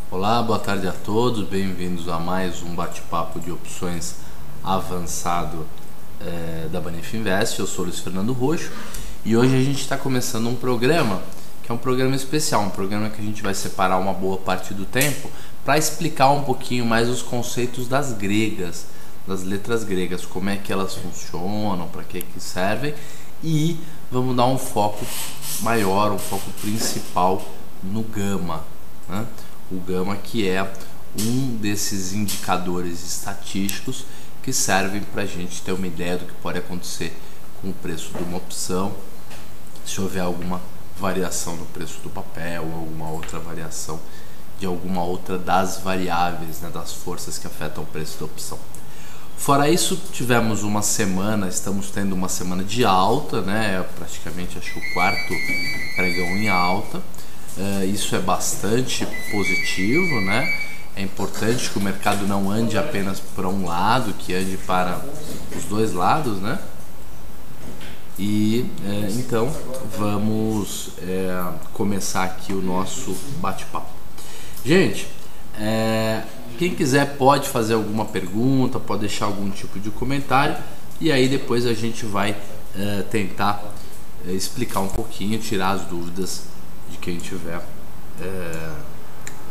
Olá, boa tarde a todos, bem-vindos a mais um bate-papo de opções avançado da Banif Invest. Eu sou Luiz Fernando Roxo e hoje a gente está começando um programa que é um programa especial, um programa que a gente vai separar uma boa parte do tempo para explicar um pouquinho mais os conceitos das gregas, das letras gregas, como é que elas funcionam, para que servem, e vamos dar um foco maior, um foco principal no gama, né? O gama, que é um desses indicadores estatísticos que servem para a gente ter uma ideia do que pode acontecer com o preço de uma opção, se houver alguma variação no preço do papel ou alguma outra variação de alguma outra das variáveis, né, das forças que afetam o preço da opção. Fora isso, tivemos uma semana, estamos tendo uma semana de alta, né, praticamente acho que o quarto pregão em alta. Isso é bastante positivo, né? É importante que o mercado não ande apenas para um lado, que ande para os dois lados, né? E então vamos começar aqui o nosso bate-papo. Gente, quem quiser pode fazer alguma pergunta, pode deixar algum tipo de comentário, e aí depois a gente vai tentar explicar um pouquinho, tirar as dúvidas de quem tiver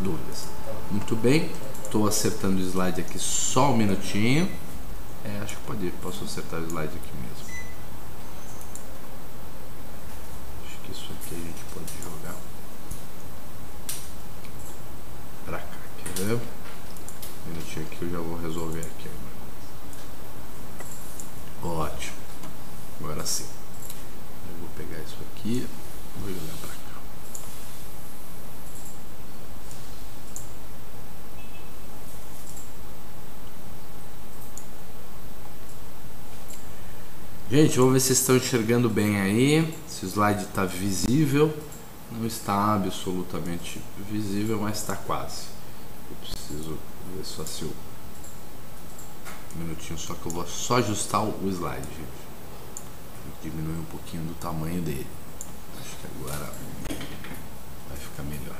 dúvidas. Muito bem, estou acertando o slide aqui só um minutinho. Acho que posso acertar o slide aqui mesmo. Acho que isso aqui a gente pode jogar pra cá, quer ver? Um minutinho aqui, eu já vou resolver aqui. Ótimo, agora sim. Eu vou pegar isso aqui e vou jogar pra cá. Gente, vamos ver se vocês estão enxergando bem aí, se o slide está visível. Não está absolutamente visível, mas está quase. Eu preciso ver só se eu... Um minutinho só que eu vou só ajustar o slide, gente. Diminuir um pouquinho do tamanho dele. Acho que agora vai ficar melhor.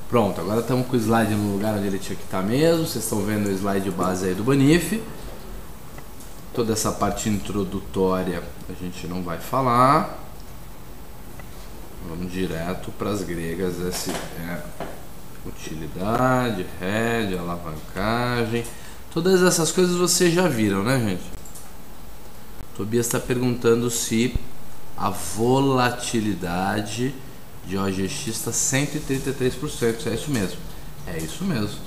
Pronto, agora estamos com o slide no lugar onde ele tinha que estar mesmo. Vocês estão vendo o slide base aí do Banif. Toda essa parte introdutória a gente não vai falar. Vamos direto para as gregas. Esse é utilidade, hedge, alavancagem. Todas essas coisas vocês já viram, né, gente? Tobias está perguntando se a volatilidade de OGX está 133%. É isso mesmo. É isso mesmo,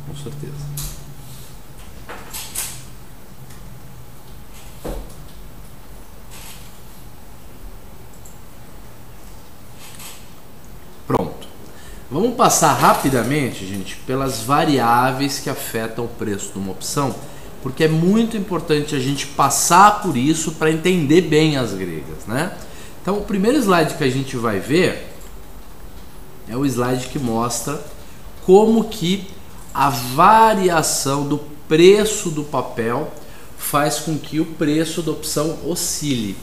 com certeza. Pronto. Vamos passar rapidamente, gente, pelas variáveis que afetam o preço de uma opção, porque é muito importante a gente passar por isso para entender bem as gregas, né? Então, o primeiro slide que a gente vai ver é o slide que mostra como que a variação do preço do papel faz com que o preço da opção oscile.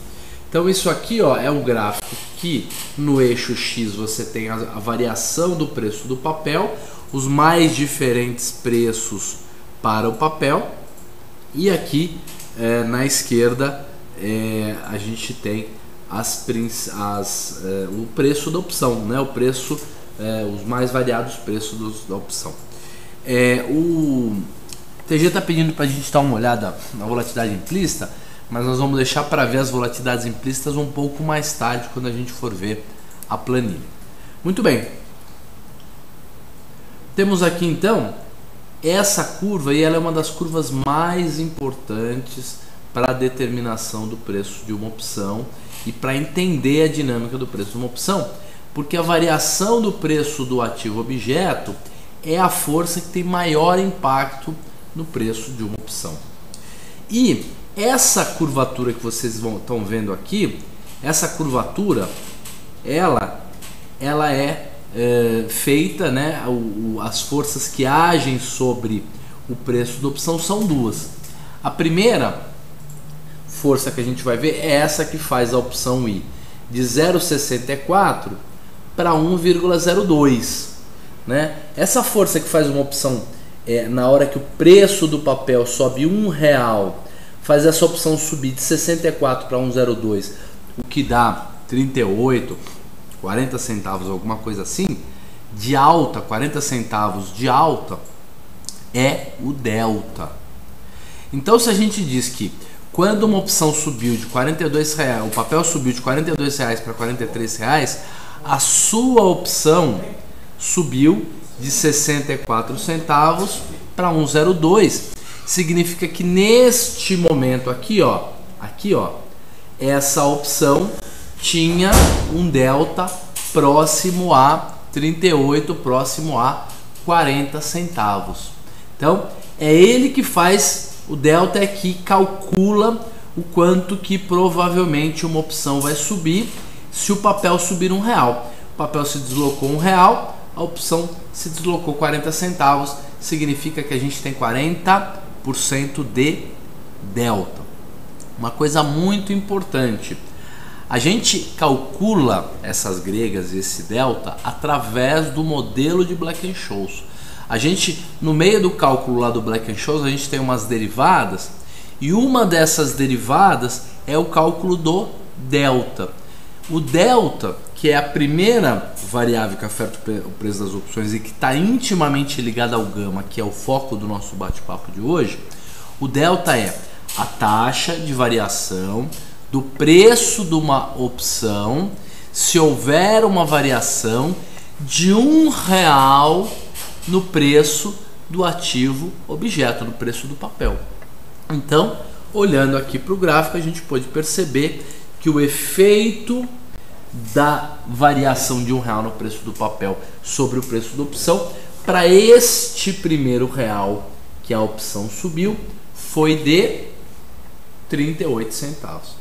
Então isso aqui, ó, é um gráfico que no eixo X você tem a variação do preço do papel, os mais diferentes preços para o papel, e aqui na esquerda a gente tem o preço da opção, né? O preço, os mais variados preços da opção. O TG está pedindo para a gente dar uma olhada na volatilidade implícita, mas nós vamos deixar para ver as volatilidades implícitas um pouco mais tarde, quando a gente for ver a planilha. Muito bem. Temos aqui então essa curva, e ela é uma das curvas mais importantes para a determinação do preço de uma opção e para entender a dinâmica do preço de uma opção, porque a variação do preço do ativo objeto é a força que tem maior impacto no preço de uma opção. E essa curvatura que vocês estão vendo aqui, essa curvatura, ela é feita, né? As forças que agem sobre o preço da opção são duas. A primeira força que a gente vai ver é essa que faz a opção ir de 0,64 para 1,02, né? Essa força que faz uma opção na hora que o preço do papel sobe R$1, faz essa opção subir de 64 para 1,02, o que dá 38, 40 centavos, alguma coisa assim, de alta, 40 centavos de alta, é o delta. Então, se a gente diz que quando uma opção subiu de R$42, o papel subiu de R$42 para R$43, a sua opção subiu de 64 centavos para 1,02. Significa que neste momento aqui, ó, essa opção tinha um delta próximo a 38, próximo a 40 centavos. Então, é ele que faz, o delta é que calcula o quanto que provavelmente uma opção vai subir se o papel subir R$1. O papel se deslocou R$1, a opção se deslocou 40 centavos, significa que a gente tem 40% de delta. Uma coisa muito importante, a gente calcula essas gregas e esse delta através do modelo de Black-Scholes. A gente, no meio do cálculo lá do Black-Scholes, a gente tem umas derivadas, e uma dessas derivadas é o cálculo do delta. O delta, que é a primeira variável que afeta o preço das opções e que está intimamente ligada ao gama, que é o foco do nosso bate-papo de hoje, o delta é a taxa de variação do preço de uma opção se houver uma variação de R$1 no preço do ativo objeto, no preço do papel. Então, olhando aqui para o gráfico, a gente pode perceber que o efeito da variação de R$1 no preço do papel sobre o preço da opção, para este primeiro real que a opção subiu, foi de 38 centavos.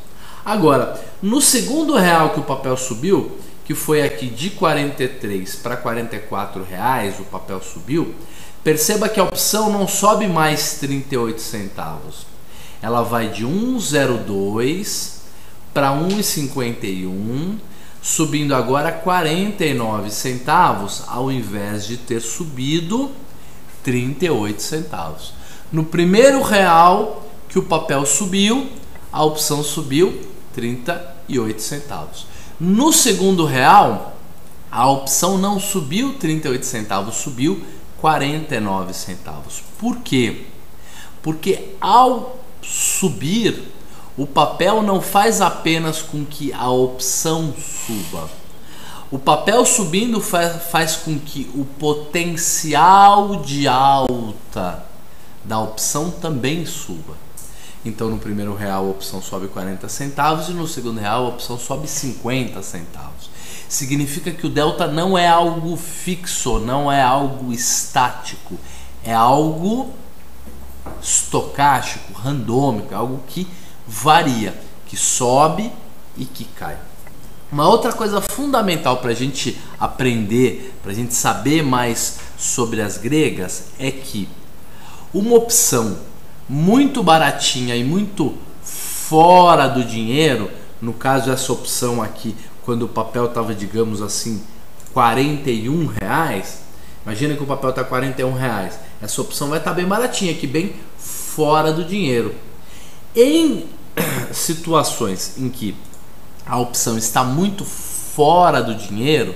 Agora, no segundo real que o papel subiu, que foi aqui de 43 para 44 reais, o papel subiu, perceba que a opção não sobe mais 38 centavos. Ela vai de 1,02 para 1,51, subindo agora 49 centavos, ao invés de ter subido 38 centavos. No primeiro real que o papel subiu, a opção subiu 38 centavos. No segundo real, a opção não subiu 38 centavos, subiu 49 centavos. Por quê? Porque ao subir, o papel não faz apenas com que a opção suba. O papel subindo faz com que o potencial de alta da opção também suba. Então, no primeiro real a opção sobe 40 centavos e no segundo real a opção sobe 50 centavos. Significa que o delta não é algo fixo, não é algo estático, é algo estocástico, randômico, algo que varia, que sobe e que cai. Uma outra coisa fundamental para a gente aprender, para a gente saber mais sobre as gregas, é que uma opção muito baratinha e muito fora do dinheiro, no caso essa opção aqui, quando o papel estava, digamos assim, R$41, imagina que o papel está R$41, essa opção vai estar bem baratinha aqui, bem fora do dinheiro. Em situações em que a opção está muito fora do dinheiro,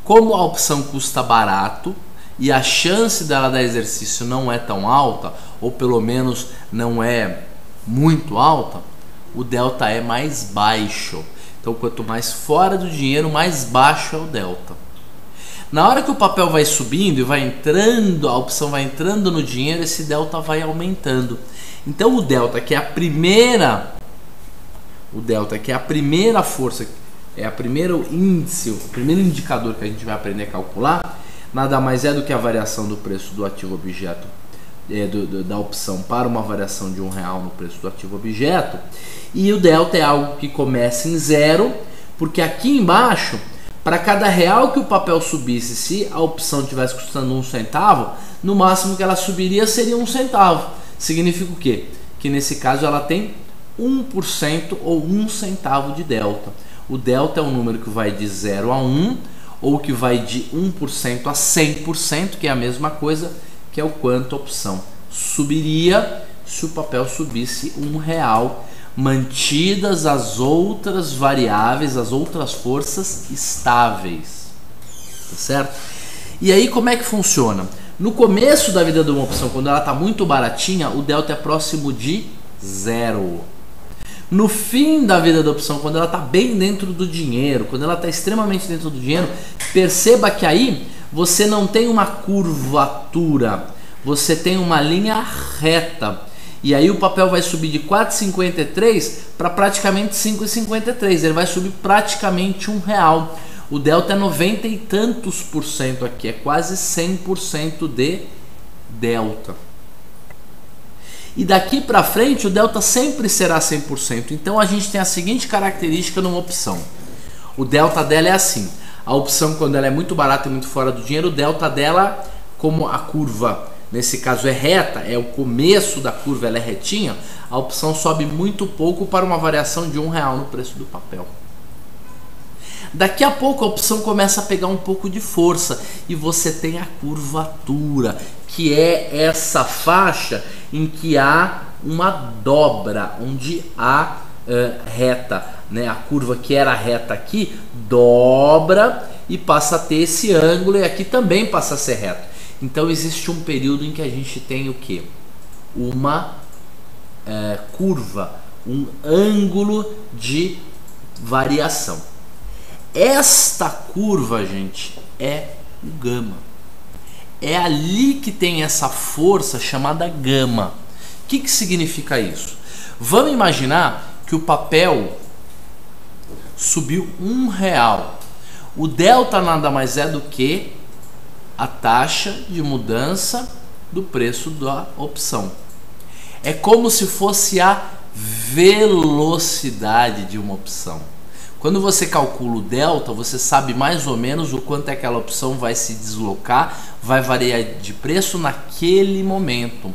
como a opção custa barato e a chance dela dar exercício não é tão alta, ou pelo menos não é muito alta, o delta é mais baixo. Então, quanto mais fora do dinheiro, mais baixo é o delta. Na hora que o papel vai subindo e vai entrando, a opção vai entrando no dinheiro, esse delta vai aumentando. Então, o delta, que é a primeira força, é o primeiro índice, o primeiro indicador que a gente vai aprender a calcular, nada mais é do que a variação do preço do ativo objeto, da opção para uma variação de R$1 no preço do ativo objeto. E o delta é algo que começa em zero, porque aqui embaixo Para cada real que o papel subisse, se a opção tivesse custando 1 centavo, no máximo que ela subiria seria 1 centavo. Significa o quê? Que nesse caso ela tem 1% ou 1 centavo de delta. O delta é um número que vai de 0 a 1, ou que vai de 1% a 100%, que é a mesma coisa, que é o quanto a opção subiria se o papel subisse R$1, mantidas as outras variáveis, as outras forças estáveis, tá certo? E aí como é que funciona? No começo da vida de uma opção, quando ela está muito baratinha, o delta é próximo de 0. No fim da vida da opção, quando ela está bem dentro do dinheiro, quando ela está extremamente dentro do dinheiro, perceba que aí você não tem uma curvatura, você tem uma linha reta. E aí o papel vai subir de 4,53 para praticamente 5,53. Ele vai subir praticamente R$1. O delta é 90 e tantos por cento aqui, é quase 100% de delta. E daqui para frente o delta sempre será 100%. Então a gente tem a seguinte característica numa opção. O delta dela é assim. A opção, quando ela é muito barata e muito fora do dinheiro, o delta dela, como a curva nesse caso é reta, é o começo da curva, ela é retinha, a opção sobe muito pouco para uma variação de R$1 no preço do papel. Daqui a pouco a opção começa a pegar um pouco de força e você tem a curvatura, que é essa faixa em que há uma dobra, onde há reta, né? A curva que era reta aqui dobra e passa a ter esse ângulo, e aqui também passa a ser reto. Então existe um período em que a gente tem o que? Uma curva, um ângulo de variação. Esta curva, gente, é o gama. É ali que tem essa força chamada gama. O que significa isso? Vamos imaginar que o papel subiu R$1. O delta nada mais é do que a taxa de mudança do preço da opção. É como se fosse a velocidade de uma opção. Quando você calcula o delta, você sabe mais ou menos o quanto aquela opção vai se deslocar, vai variar de preço naquele momento.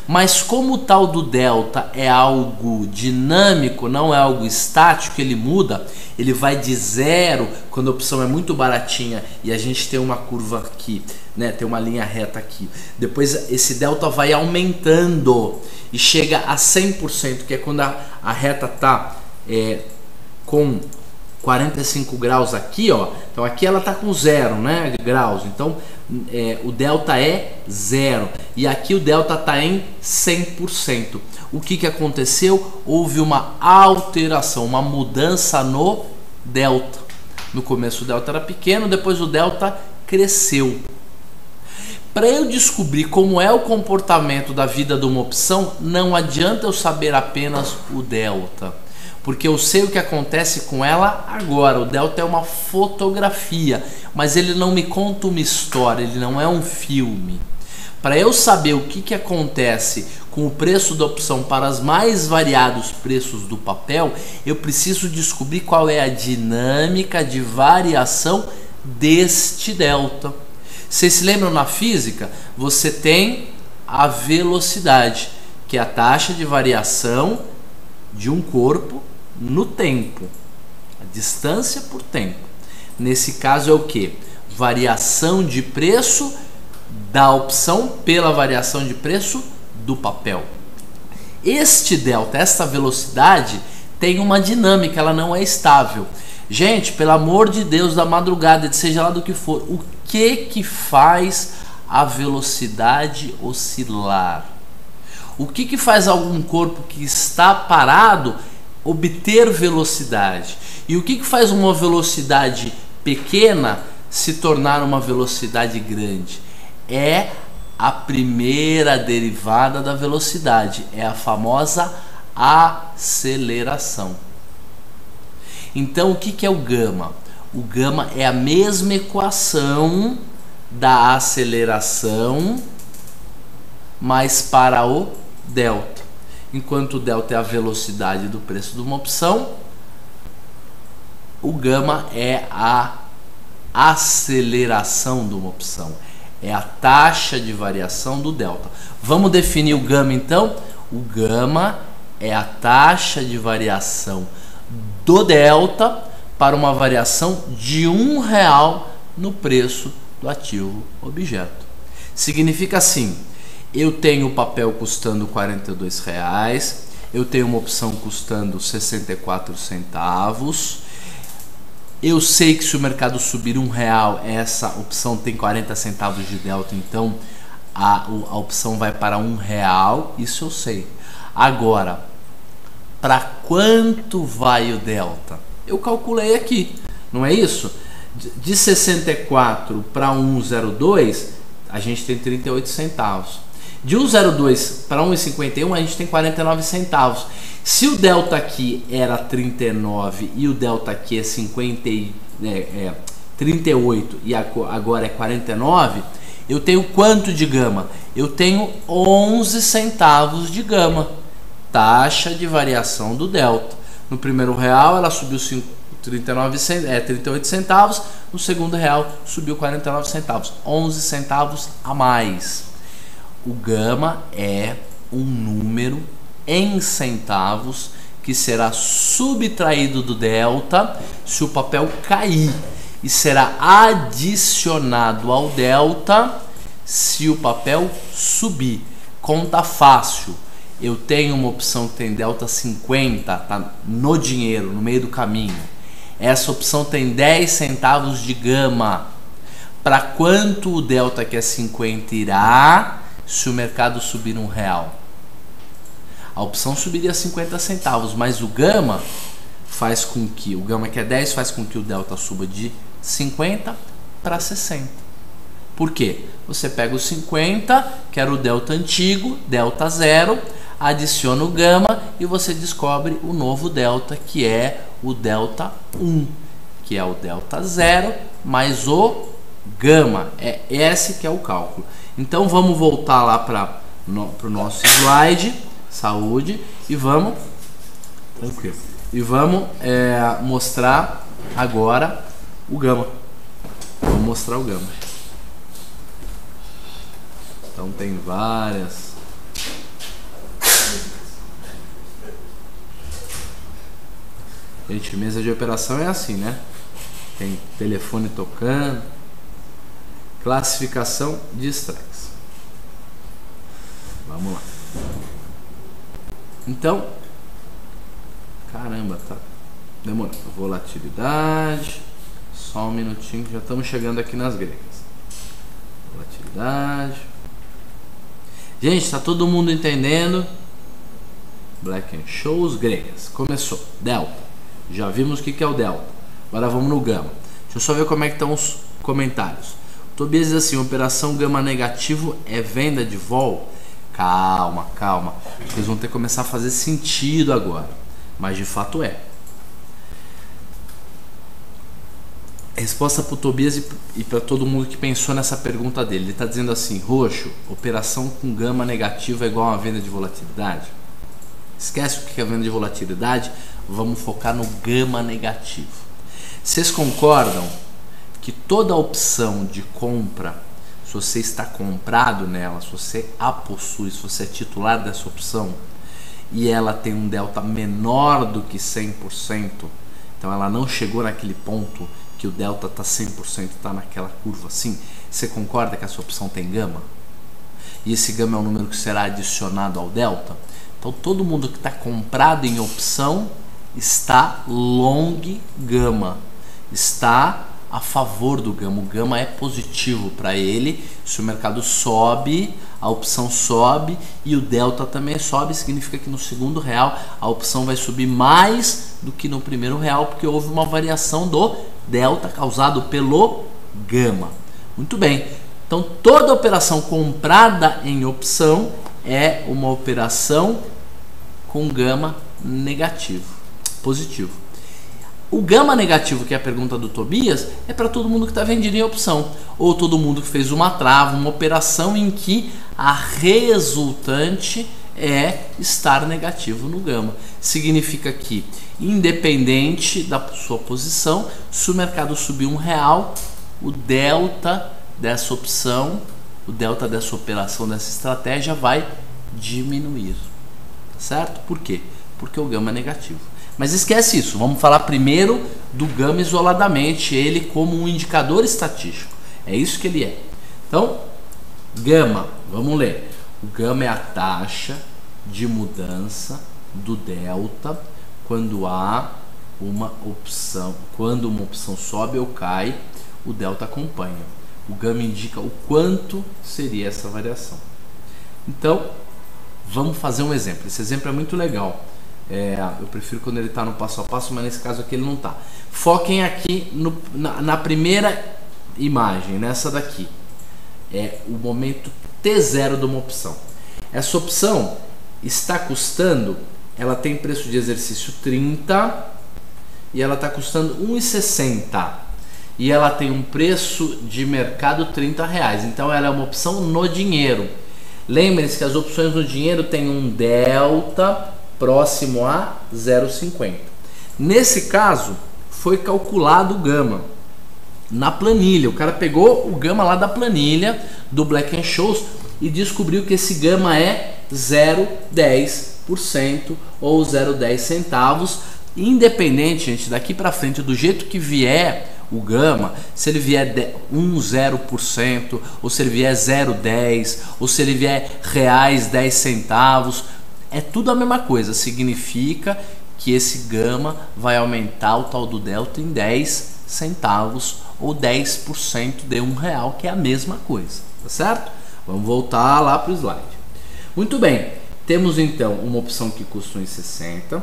Mas como o tal do delta é algo dinâmico, não é algo estático, ele muda, ele vai de 0 quando a opção é muito baratinha e a gente tem uma curva aqui, né, tem uma linha reta aqui. Depois esse delta vai aumentando e chega a 100%, que é quando a reta está com 45 graus aqui, ó. Então aqui ela está com 0, né, graus. Então o delta é 0 e aqui o delta está em 100%. O que aconteceu? Houve uma alteração, uma mudança no delta. No começo o delta era pequeno, depois o delta cresceu. Para eu descobrir como é o comportamento da vida de uma opção, não adianta eu saber apenas o delta, porque eu sei o que acontece com ela agora. O delta é uma fotografia, mas ele não me conta uma história, ele não é um filme. Para eu saber o que acontece com o preço da opção para os mais variados preços do papel, eu preciso descobrir qual é a dinâmica de variação deste delta. Vocês se lembram, na física, você tem a velocidade, que é a taxa de variação de um corpo no tempo, a distância por tempo. Nesse caso é o que? Variação de preço da opção pela variação de preço do papel. Este delta, esta velocidade, tem uma dinâmica, ela não é estável. Gente, pelo amor de Deus, da madrugada, seja lá do que for, o que faz a velocidade oscilar? O que faz algum corpo que está parado obter velocidade? E o que faz uma velocidade pequena se tornar uma velocidade grande? É a primeira derivada da velocidade, é a famosa aceleração. Então o que é o gama? O gama é a mesma equação da aceleração, mas para o delta. Enquanto o delta é a velocidade do preço de uma opção, o gama é a aceleração de uma opção, é a taxa de variação do delta. Vamos definir o gama então? O gama é a taxa de variação do delta para uma variação de R$1 no preço do ativo objeto. Significa assim, eu tenho o papel custando R$42, eu tenho uma opção custando 64 centavos, eu sei que se o mercado subir R$1, essa opção tem 40 centavos de delta, então a opção vai para R$1, isso eu sei. Agora, para quanto vai o delta? Eu calculei aqui, não é isso? De 64 para 1,02, a gente tem 38 centavos. De 1,02 para 1,51, a gente tem 49 centavos. Se o delta aqui era 39 e o delta aqui é 38 e agora é 49, eu tenho quanto de gama? Eu tenho 11 centavos de gama. Taxa de variação do delta. No primeiro real ela subiu 38 centavos, no segundo real subiu 49 centavos, 11 centavos a mais. O gama é um número em centavos que será subtraído do delta se o papel cair e será adicionado ao delta se o papel subir. Conta fácil. Eu tenho uma opção que tem delta 50, tá no dinheiro, no meio do caminho. Essa opção tem 10 centavos de gama. Para quanto o delta que é 50 irá se o mercado subir R$1? A opção subiria 50 centavos, mas o gama faz com que, o gama que é 10 faz com que o delta suba de 50 para 60. Por quê? Você pega o 50, que era o delta antigo, delta 0, adiciona o gama e você descobre o novo delta, que é o delta 1, que é o delta 0 mais o gama. É esse que é o cálculo. Então vamos voltar lá para o nosso slide, saúde, e vamos mostrar agora o gama. Vamos mostrar o gama. Então tem várias. Gente, mesa de operação é assim, né? Tem telefone tocando. Classificação de strikes. Vamos lá. Então, caramba, tá demorando. Volatilidade. Só um minutinho que já estamos chegando aqui nas gregas. Volatilidade. Gente, tá todo mundo entendendo? Black and Shows, gregas. Começou. Delta. Já vimos o que é o delta. Agora vamos no gama. Deixa eu só ver como é que estão os comentários. O Tobias diz assim: operação gama negativo é venda de vol? Calma, calma. Vocês vão ter que começar a fazer sentido agora. Mas de fato é. Resposta para o Tobias e para todo mundo que pensou nessa pergunta dele. Ele está dizendo assim: Roxo, operação com gama negativo é igual a uma venda de volatilidade? Esquece o que é venda de volatilidade. Vamos focar no gama negativo. Vocês concordam que toda opção de compra, se você está comprado nela, se você a possui, se você é titular dessa opção e ela tem um delta menor do que 100%, então ela não chegou naquele ponto que o delta está 100%, está naquela curva assim, você concorda que essa opção tem gama? E esse gama é um número que será adicionado ao delta? Então todo mundo que está comprado em opção está long gama, está a favor do gama. O gama é positivo para ele. Se o mercado sobe, a opção sobe e o delta também sobe, significa que no segundo real a opção vai subir mais do que no primeiro real, porque houve uma variação do delta causado pelo gama. Muito bem, então toda operação comprada em opção é uma operação com gama negativo, positivo. O gama negativo, que é a pergunta do Tobias, é para todo mundo que está vendido em opção, ou todo mundo que fez uma trava, uma operação em que a resultante é estar negativo no gama. Significa que, independente da sua posição, se o mercado subir R$1, o delta dessa opção, o delta dessa operação, dessa estratégia vai diminuir, certo? Por quê? Porque o gama é negativo. Mas esquece isso, vamos falar primeiro do gama isoladamente, ele como um indicador estatístico. É isso que ele é. Então, gama, vamos ler. O gama é a taxa de mudança do delta quando há uma opção. Quando uma opção sobe ou cai, o delta acompanha. O gama indica o quanto seria essa variação. Então, vamos fazer um exemplo. Esse exemplo é muito legal. Eu prefiro quando ele está no passo a passo, mas nesse caso aqui ele não está. Foquem aqui na primeira imagem, nessa daqui. É o momento T0 de uma opção. Essa opção está custando, ela tem preço de exercício 30 e ela está custando 1,60 e ela tem um preço de mercado R$30. Então ela é uma opção no dinheiro. Lembre-se que as opções no dinheiro têm um delta próximo a 0,50. Nesse caso, foi calculado o gama na planilha. O cara pegou o gama lá da planilha do Black & Scholes e descobriu que esse gama é 0,10% ou 0,10 centavos. Independente, gente, daqui para frente, do jeito que vier o gama, se ele vier 0%, ou se ele vier 0,10, ou se ele vier reais 10 centavos, é tudo a mesma coisa. Significa que esse gama vai aumentar o tal do delta em 10 centavos ou 10% de R$1, que é a mesma coisa, tá certo? Vamos voltar lá para o slide. Muito bem, temos então uma opção que custa 1,60,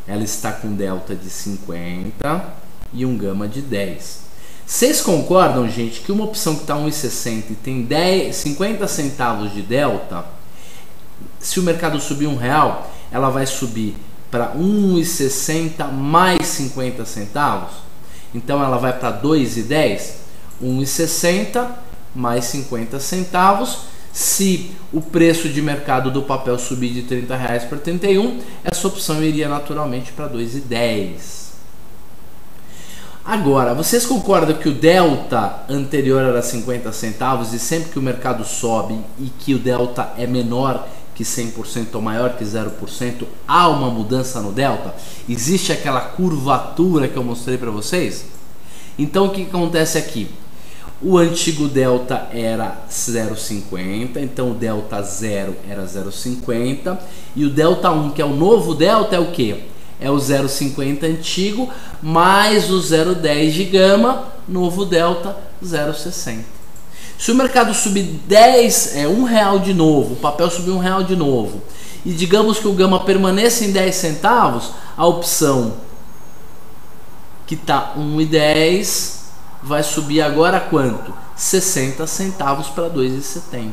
ela está com delta de 50 e um gama de 10. Vocês concordam, gente, que uma opção que está 1,60 e tem 50 centavos de delta, se o mercado subir R$1, ela vai subir para 1,60 mais 50 centavos? Então ela vai para 2,10, 1,60 mais 50 centavos. Se o preço de mercado do papel subir de R$30 para 31, essa opção iria naturalmente para 2,10. Agora, vocês concordam que o delta anterior era 50 centavos e sempre que o mercado sobe e que o delta é menor que 100% ou maior que 0%, há uma mudança no delta? Existe aquela curvatura que eu mostrei para vocês? Então o que acontece aqui? O antigo delta era 0,50, então o delta 0 era 0,50 e o delta 1, que é o novo delta, é o que? É o 0,50 antigo mais o 0,10 de gama, novo delta 0,60. Se o mercado subir R$1 de novo, o papel subir R$1 de novo, e digamos que o gama permaneça em 10 centavos, a opção que está 1,10 vai subir agora quanto? 60 centavos para 2,70.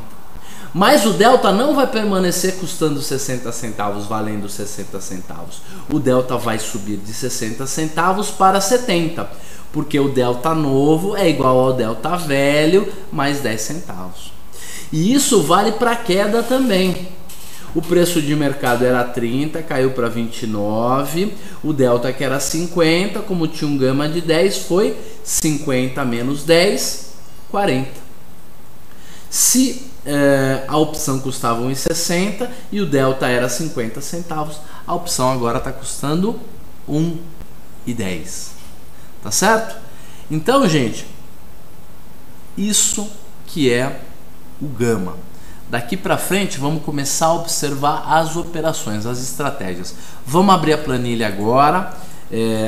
Mas o delta não vai permanecer custando 60 centavos, valendo 60 centavos. O delta vai subir de 60 centavos para 70, porque o delta novo é igual ao delta velho mais 10 centavos. E isso vale para a queda também. O preço de mercado era 30, caiu para 29. O delta, que era 50, como tinha um gama de 10, foi 50 menos 10, 40. Se a opção custava 1,60 e o delta era 50 centavos, a opção agora está custando 1,10. Tá certo? Então, gente, isso que é o gama. Daqui para frente vamos começar a observar as operações, as estratégias. Vamos abrir a planilha agora,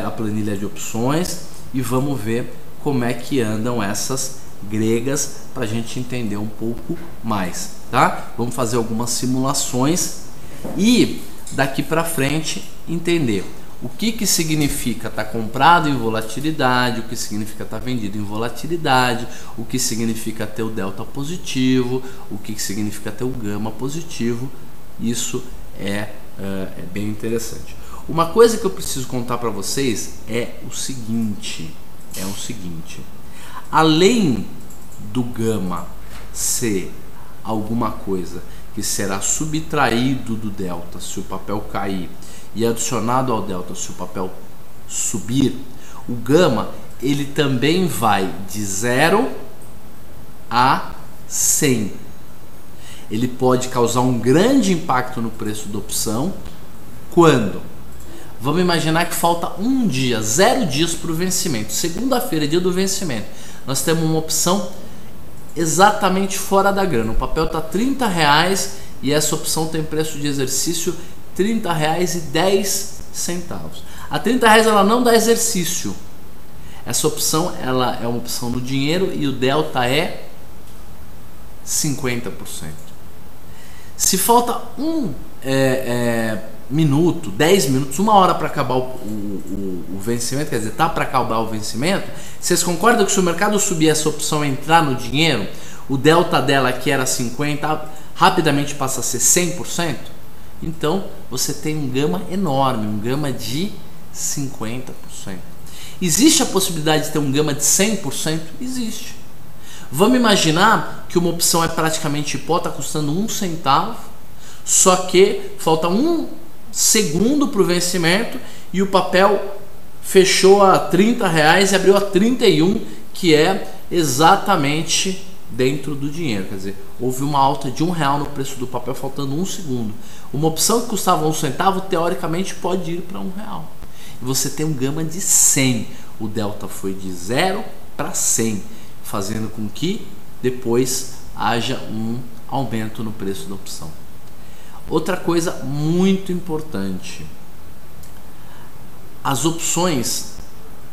a planilha de opções, e vamos ver como é que andam essas gregas para a gente entender um pouco mais, tá? Vamos fazer algumas simulações e daqui para frente entender o que significa estar comprado em volatilidade, o que significa estar vendido em volatilidade, o que significa ter o delta positivo, o que significa ter o gama positivo. Isso é bem interessante. Uma coisa que eu preciso contar para vocês é o seguinte, além do gama ser alguma coisa que será subtraído do delta se o papel cair e adicionado ao delta se o papel subir, o gama ele também vai de 0 a 100. Ele pode causar um grande impacto no preço da opção. Quando? Vamos imaginar que falta um dia, 0 dias para o vencimento. Segunda-feira, dia do vencimento. Nós temos uma opção exatamente fora da grana. O papel está R$30 e essa opção tem preço de exercício R$30,10. A R$30 ela não dá exercício. Essa opção ela é uma opção no dinheiro e o delta é 50%. Se falta minuto, 10 minutos, 1 hora para acabar o vencimento, quer dizer, tá para acabar o vencimento, vocês concordam que se o mercado subir essa opção entrar no dinheiro, o delta dela que era 50 rapidamente passa a ser 100%? Então você tem um gama enorme, um gama de 50%. Existe a possibilidade de ter um gama de 100%? Existe. Vamos imaginar que uma opção é praticamente pó, está custando 1 centavo, só que falta 1 segundo para o vencimento e o papel fechou a R$30 e abriu a 31, que é exatamente dentro do dinheiro. Quer dizer, houve uma alta de R$1 no preço do papel faltando 1 segundo. Uma opção que custava 1 centavo, teoricamente, pode ir para R$1. E você tem um gama de 100. O delta foi de 0 para 100, fazendo com que depois haja um aumento no preço da opção. Outra coisa muito importante, as opções,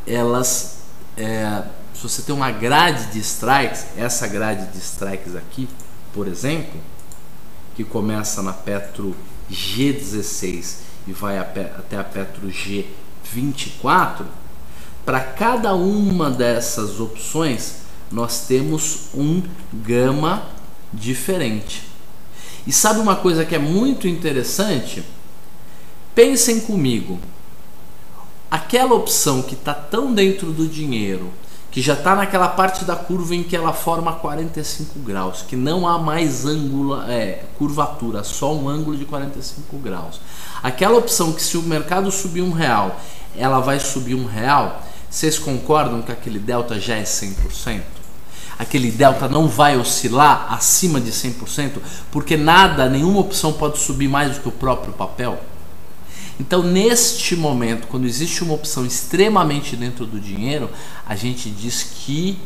elas, se você tem uma grade de strikes, essa grade de strikes aqui, por exemplo, que começa na Petro G16 e vai até a Petro G24, para cada uma dessas opções nós temos um gama diferente. E sabe uma coisa que é muito interessante? Pensem comigo, aquela opção que está tão dentro do dinheiro, que já está naquela parte da curva em que ela forma 45 graus, que não há mais curvatura, só um ângulo de 45 graus. Aquela opção que se o mercado subir R$1, ela vai subir R$1, vocês concordam que aquele delta já é 100%? Aquele delta não vai oscilar acima de 100%, porque nenhuma opção pode subir mais do que o próprio papel. Então, neste momento, quando existe uma opção extremamente dentro do dinheiro, a gente diz que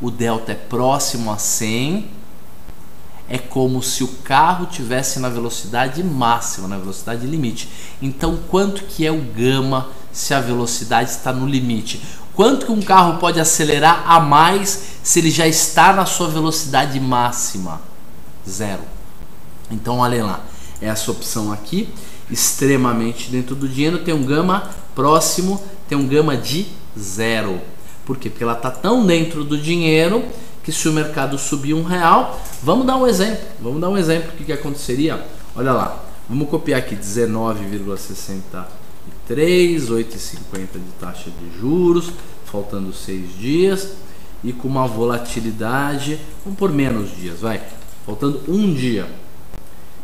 o delta é próximo a 100, é como se o carro tivesse na velocidade máxima, na velocidade limite. Então, quanto que é o gama se a velocidade está no limite? Quanto que um carro pode acelerar a mais se ele já está na sua velocidade máxima? 0. Então, olhem lá, essa opção aqui, extremamente dentro do dinheiro, tem um gama próximo, tem um gama de 0. Por quê? Porque ela está tão dentro do dinheiro que se o mercado subir R$1, vamos dar um exemplo. Vamos dar um exemplo do que aconteceria. Olha lá, vamos copiar aqui 19,63, 8,50 de taxa de juros, faltando 6 dias e com uma volatilidade, vamos por menos dias, vai, faltando um dia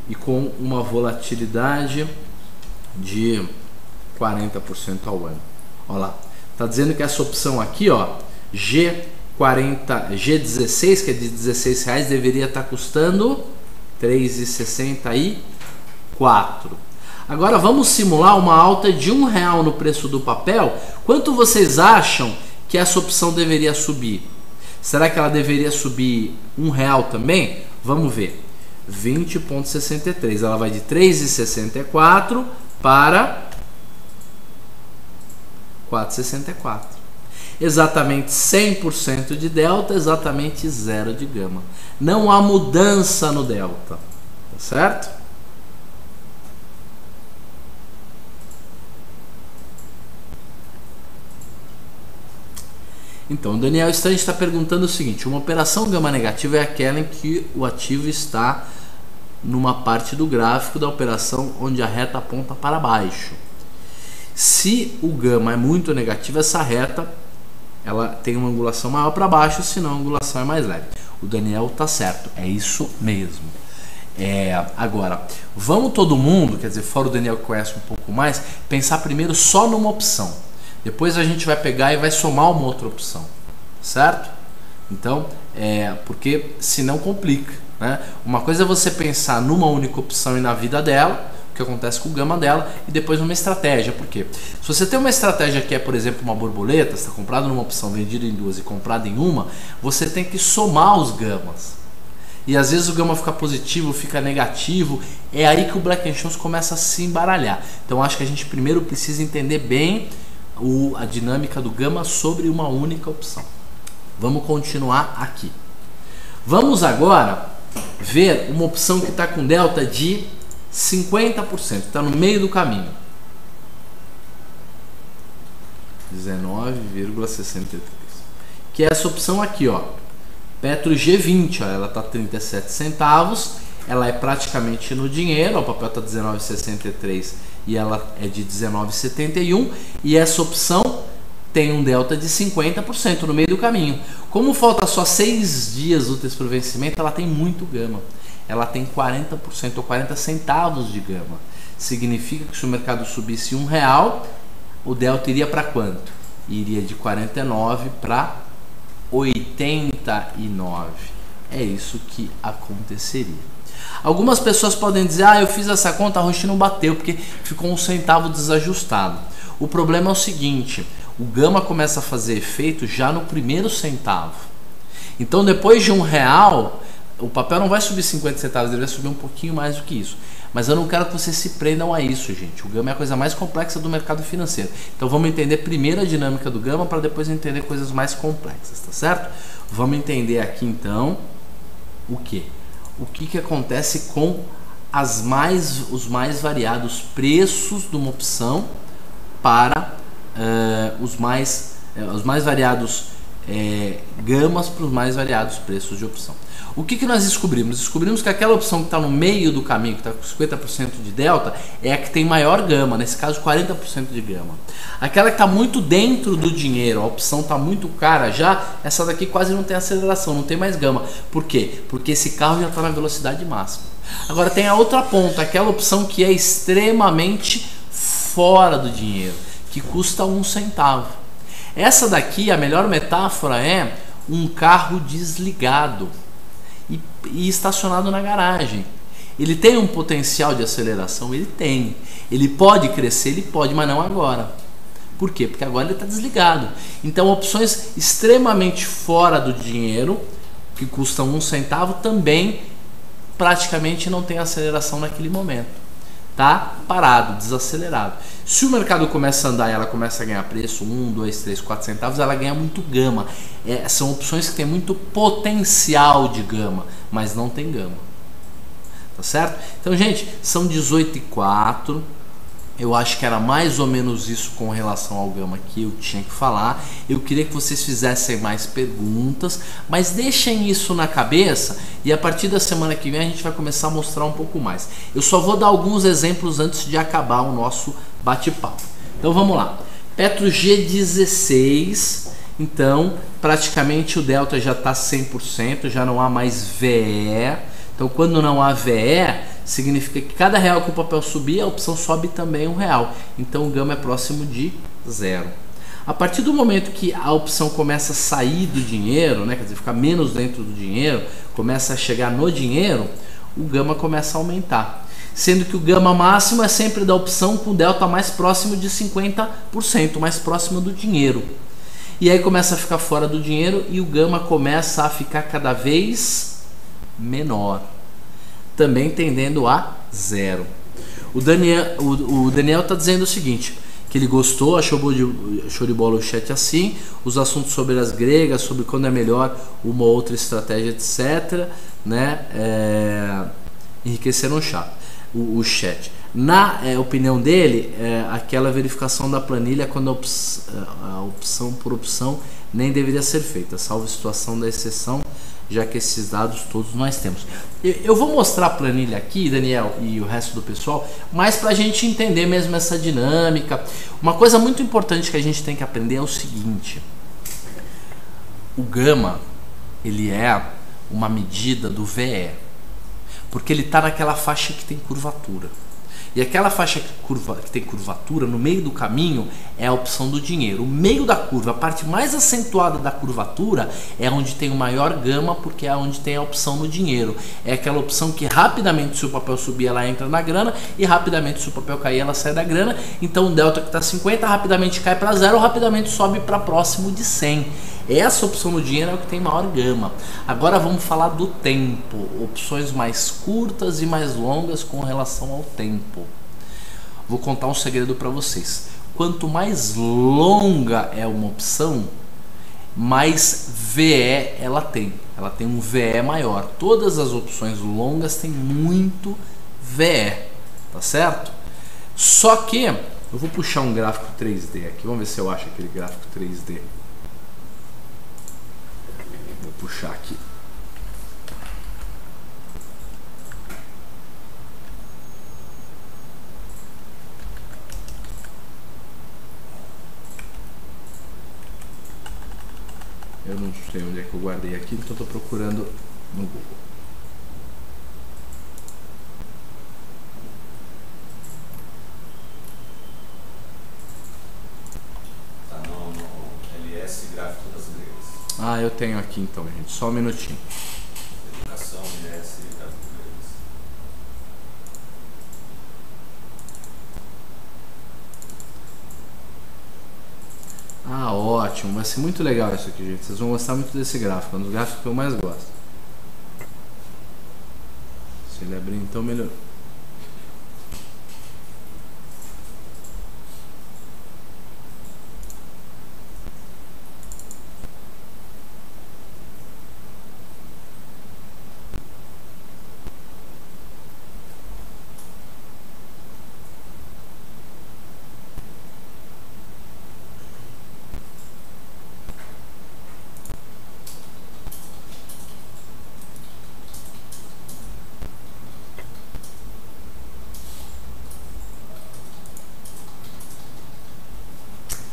e com uma volatilidade de 40% ao ano. Olha lá, tá dizendo que essa opção aqui, ó, G16, que é de R$16, deveria estar custando R$3,64. Agora vamos simular uma alta de R$1 no preço do papel. Quanto vocês acham que essa opção deveria subir? Será que ela deveria subir R$1 também? Vamos ver. 20,63. Ela vai de 3,64 para 4,64. Exatamente 100% de delta, exatamente 0 de gama. Não há mudança no delta, tá certo? Então, o Daniel Stange está perguntando o seguinte: uma operação gama negativa é aquela em que o ativo está numa parte do gráfico da operação onde a reta aponta para baixo. Se o gama é muito negativo, essa reta ela tem uma angulação maior para baixo, senão a angulação é mais leve. O Daniel está certo, é isso mesmo. Agora, vamos todo mundo, quer dizer, fora o Daniel que conhece um pouco mais, pensar primeiro só numa opção. Depois a gente vai pegar e vai somar uma outra opção, certo? Então, porque senão complica, né? Uma coisa é você pensar numa única opção e na vida dela, o que acontece com o gama dela, e depois numa estratégia. Por quê? Se você tem uma estratégia que é, por exemplo, uma borboleta, está comprado numa opção, vendido em duas e comprado em uma, você tem que somar os gamas. E às vezes o gama fica positivo, fica negativo, é aí que o Black-Scholes começa a se embaralhar. Então acho que a gente primeiro precisa entender bem a dinâmica do gama sobre uma única opção. Vamos continuar aqui. Vamos agora ver uma opção que está com delta de 50%, está no meio do caminho. 19,63. Que é essa opção aqui, ó. Petro G20, ó, ela está 37 centavos, ela é praticamente no dinheiro, ó, o papel está 19,63 e ela é de 19,71, e essa opção tem um delta de 50% no meio do caminho. Como falta só 6 dias úteis para o vencimento, ela tem muito gama. Ela tem 40% ou 40 centavos de gama. Significa que se o mercado subisse R$1, o delta iria para quanto? Iria de 49 para 89. É isso que aconteceria. Algumas pessoas podem dizer: eu fiz essa conta, a Roche não bateu porque ficou 1 centavo desajustado. O problema é o seguinte: o gama começa a fazer efeito já no primeiro centavo. Então depois de R$1, o papel não vai subir 50 centavos, ele vai subir um pouquinho mais do que isso. Mas eu não quero que vocês se prendam a isso, gente. O gama é a coisa mais complexa do mercado financeiro. Então vamos entender primeiro a dinâmica do gama para depois entender coisas mais complexas, tá certo? Vamos entender aqui então o que? O que acontece com os mais variados preços de uma opção para os mais variados gamas para os mais variados preços de opção. O que nós descobrimos? Descobrimos que aquela opção que está no meio do caminho, que está com 50% de delta, é a que tem maior gama, nesse caso 40% de gama. Aquela que está muito dentro do dinheiro, a opção está muito cara já, essa daqui quase não tem aceleração, não tem mais gama. Por quê? Porque esse carro já está na velocidade máxima. Agora tem a outra ponta, aquela opção que é extremamente fora do dinheiro, que custa 1 centavo. Essa daqui, a melhor metáfora é um carro desligado e estacionado na garagem. Ele tem um potencial de aceleração? Ele tem. Ele pode crescer? Ele pode, mas não agora. Por quê? Porque agora ele está desligado. Então opções extremamente fora do dinheiro, que custam 1 centavo, também praticamente não tem aceleração naquele momento. Tá parado, desacelerado. Se o mercado começa a andar e ela começa a ganhar preço, 1, 2, 3, 4 centavos, ela ganha muito gama. São opções que têm muito potencial de gama, mas não tem gama. Tá certo? Então, gente, são 18h04. Eu acho que era mais ou menos isso com relação ao gama que eu tinha que falar. Eu queria que vocês fizessem mais perguntas, mas deixem isso na cabeça e a partir da semana que vem a gente vai começar a mostrar um pouco mais. Eu só vou dar alguns exemplos antes de acabar o nosso bate-papo. Então vamos lá. Petro G16, então praticamente o delta já está 100%, já não há mais VE. Então quando não há VE, significa que cada real que o papel subir, a opção sobe também R$1. Então o gama é próximo de 0. A partir do momento que a opção começa a sair do dinheiro, né, quer dizer, ficar menos dentro do dinheiro, começa a chegar no dinheiro, o gama começa a aumentar. Sendo que o gama máximo é sempre da opção com delta mais próximo de 50%, mais próximo do dinheiro. E aí começa a ficar fora do dinheiro e o gama começa a ficar cada vez menor, também tendendo a 0. O Daniel está dizendo o seguinte, que ele gostou, achou de bola o chat assim, os assuntos sobre as gregas, sobre quando é melhor uma outra estratégia, etc, né, enriqueceram o chat. Na opinião dele, aquela verificação da planilha quando a opção por opção nem deveria ser feita, salvo situação da exceção, já que esses dados todos nós temos. Eu vou mostrar a planilha aqui, Daniel, e o resto do pessoal, mas para a gente entender mesmo essa dinâmica. Uma coisa muito importante que a gente tem que aprender é o seguinte: o gama, ele é uma medida do VE, porque ele está naquela faixa que tem curvatura. E aquela faixa que tem curvatura no meio do caminho é a opção do dinheiro. O meio da curva, a parte mais acentuada da curvatura, é onde tem o maior gama, porque é onde tem a opção no dinheiro. É aquela opção que rapidamente, se o papel subir, ela entra na grana, e rapidamente, se o papel cair, ela sai da grana. Então o delta que está 50 rapidamente cai para 0, rapidamente sobe para próximo de 100. Essa opção no dinheiro é o que tem maior gama. Agora vamos falar do tempo. Opções mais curtas e mais longas com relação ao tempo. Vou contar um segredo para vocês. Quanto mais longa é uma opção, mais VE ela tem. Ela tem um VE maior. Todas as opções longas têm muito VE, tá certo? Só que eu vou puxar um gráfico 3D aqui. Vamos ver se eu acho aquele gráfico 3D. Vou puxar aqui. Eu não sei onde é que eu guardei aqui, então estou procurando no Google. Tá no LS Gráfico Brasileiros. Ah, eu tenho aqui então, gente. Só um minutinho. Educação, LS Gráfico Brasileiros. Ah, ótimo. Vai ser muito legal isso aqui, gente. Vocês vão gostar muito desse gráfico. É um dos gráficos que eu mais gosto. Se ele abrir, então melhor.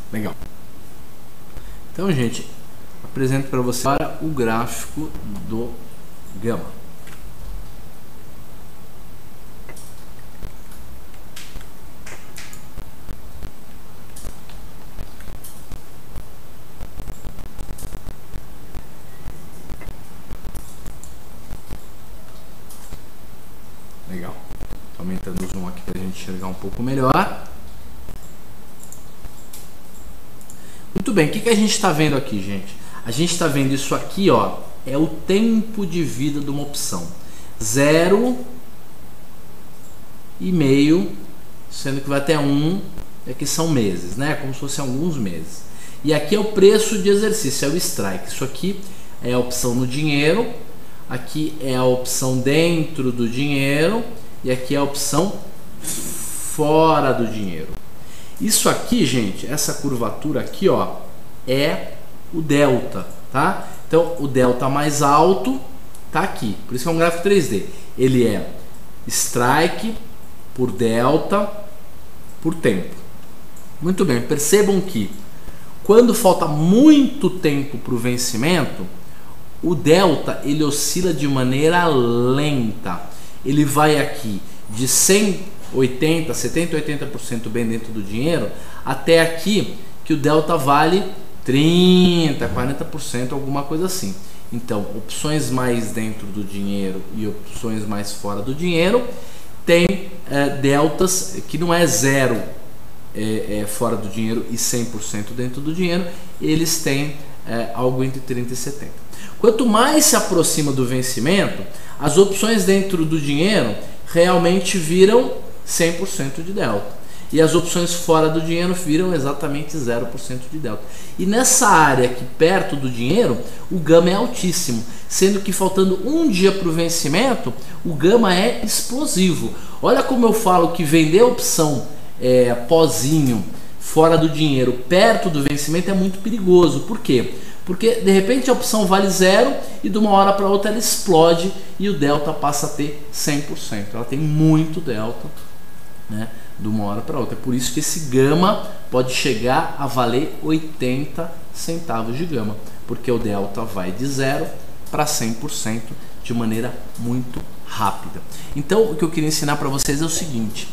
Legal. Então, gente, apresento para você agora o gráfico do gama. Legal. Tô aumentando o zoom aqui para a gente enxergar um pouco melhor. Muito bem, o que a gente está vendo aqui, gente? A gente está vendo isso aqui, ó, é o tempo de vida de uma opção. 0,5, sendo que vai até 1, é que são meses, né? Como se fossem alguns meses. E aqui é o preço de exercício, é o strike. Isso aqui é a opção no dinheiro, aqui é a opção dentro do dinheiro e aqui é a opção fora do dinheiro. Isso aqui, gente, essa curvatura aqui, ó, é o delta, tá? Então, o delta mais alto tá aqui. Por isso que é um gráfico 3D. Ele é strike por delta por tempo. Muito bem, percebam que quando falta muito tempo para o vencimento, o delta ele oscila de maneira lenta. Ele vai aqui de 180, 70, 80% bem dentro do dinheiro, até aqui que o delta vale 30, 40%, alguma coisa assim. Então, opções mais dentro do dinheiro e opções mais fora do dinheiro tem deltas que não é zero fora do dinheiro e 100% dentro do dinheiro, eles têm algo entre 30 e 70. Quanto mais se aproxima do vencimento, as opções dentro do dinheiro realmente viram 100% de delta. E as opções fora do dinheiro viram exatamente 0% de delta. E nessa área aqui perto do dinheiro, o gama é altíssimo. Sendo que faltando um dia para o vencimento, o gama é explosivo. Olha como eu falo que vender a opção pozinho fora do dinheiro perto do vencimento é muito perigoso. Por quê? Porque de repente a opção vale 0 e de uma hora para outra ela explode e o delta passa a ter 100%. Ela tem muito delta, né, de uma hora para outra. É por isso que esse gama pode chegar a valer 80 centavos de gama, porque o delta vai de 0 para 100% de maneira muito rápida. Então o que eu queria ensinar para vocês é o seguinte: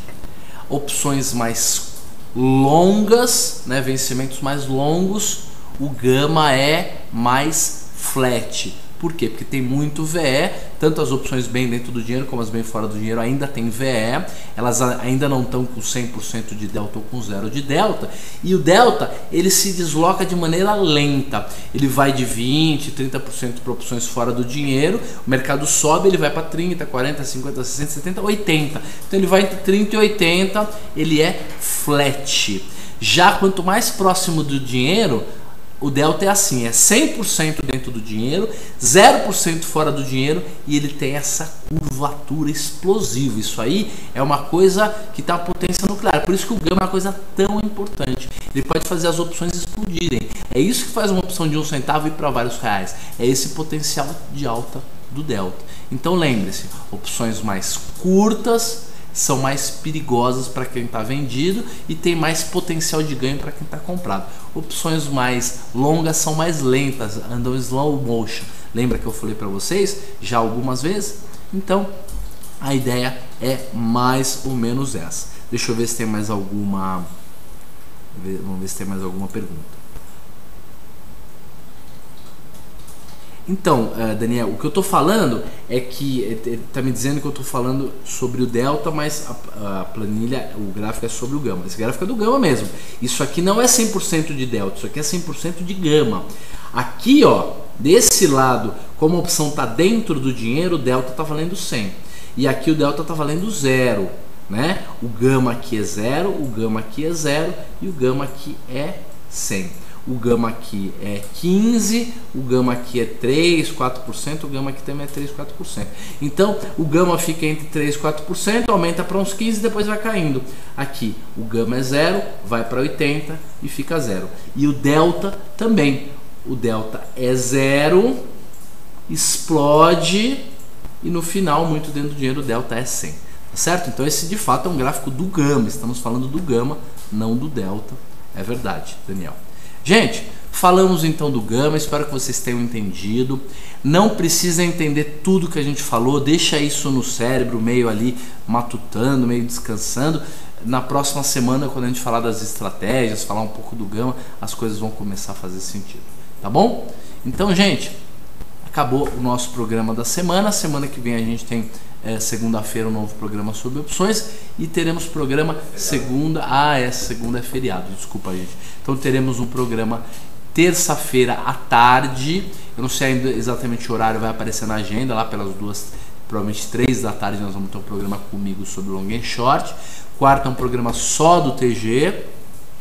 opções mais longas, né, vencimentos mais longos, o gama é mais flat. Por quê? Porque tem muito VE, tanto as opções bem dentro do dinheiro como as bem fora do dinheiro ainda tem VE, elas ainda não estão com 100% de delta ou com 0 de delta, e o delta ele se desloca de maneira lenta, ele vai de 20%, 30% para opções fora do dinheiro, o mercado sobe, ele vai para 30%, 40%, 50%, 60%, 70%, 80%, então ele vai entre 30% e 80%, ele é flat. Já quanto mais próximo do dinheiro, o delta é assim, é 100% dentro do dinheiro, 0% fora do dinheiro, e ele tem essa curvatura explosiva. Isso aí é uma coisa que está a potência nuclear, por isso que o gama é uma coisa tão importante. Ele pode fazer as opções explodirem. É isso que faz uma opção de 1 centavo ir para vários reais. É esse potencial de alta do delta. Então lembre-se, opções mais curtas são mais perigosas para quem está vendido e tem mais potencial de ganho para quem está comprado. Opções mais longas são mais lentas, andam em slow motion. Lembra que eu falei para vocês já algumas vezes? Então a ideia é mais ou menos essa. Deixa eu ver se tem mais alguma. Vamos ver se tem mais alguma pergunta. Então, Daniel, o que eu estou falando é que está me dizendo que eu estou falando sobre o delta, mas a planilha, o gráfico é sobre o gama. Esse gráfico é do gama mesmo. Isso aqui não é 100% de delta, isso aqui é 100% de gama. Aqui, ó, desse lado, como a opção está dentro do dinheiro, o delta está valendo 100. E aqui o delta está valendo 0, né? O gama aqui é 0, o gama aqui é 0 e o gama aqui é 100. O gama aqui é 15, o gama aqui é 3, 4%, o gama aqui também é 3, 4%. Então, o gama fica entre 3 e 4%, aumenta para uns 15 e depois vai caindo. Aqui, o gama é 0, vai para 80 e fica 0. E o delta também. O delta é 0, explode e no final, muito dentro do dinheiro, o delta é 100. Tá certo? Então, esse de fato é um gráfico do gama. Estamos falando do gama, não do delta. É verdade, Daniel. Gente, falamos então do gama, espero que vocês tenham entendido. Não precisa entender tudo que a gente falou, deixa isso no cérebro, meio ali matutando, meio descansando. Na próxima semana, quando a gente falar das estratégias, falar um pouco do gama, as coisas vão começar a fazer sentido, tá bom? Então, gente, acabou o nosso programa da semana. Semana que vem a gente tem segunda-feira um novo programa sobre opções e teremos programa segunda. Segunda é feriado, desculpa, gente. Então teremos um programa terça-feira à tarde. Eu não sei ainda exatamente o horário, vai aparecer na agenda lá pelas 2, provavelmente 3 da tarde nós vamos ter um programa comigo sobre long and short. Quarta é um programa só do TG.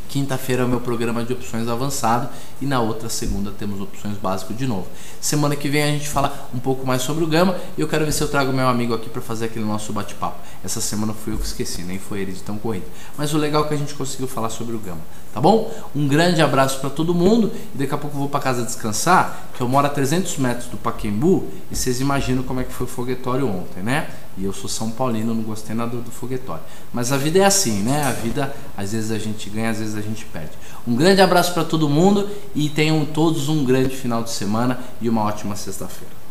Quinta-feira é o meu programa de opções avançado e na outra segunda temos opções básicas de novo. Semana que vem a gente fala um pouco mais sobre o gama e eu quero ver se eu trago meu amigo aqui para fazer aquele nosso bate-papo. Essa semana fui eu que esqueci, nem foi ele de tão corrido. Mas o legal é que a gente conseguiu falar sobre o gama, tá bom? Um grande abraço para todo mundo e daqui a pouco eu vou para casa descansar, que eu moro a 300 metros do Pacaembu e vocês imaginam como é que foi o foguetório ontem, né? E eu sou São Paulino, não gostei nada do foguetório. Mas a vida é assim, né? A vida, às vezes a gente ganha, às vezes a gente perde. Um grande abraço para todo mundo e tenham todos um grande final de semana e uma ótima sexta-feira.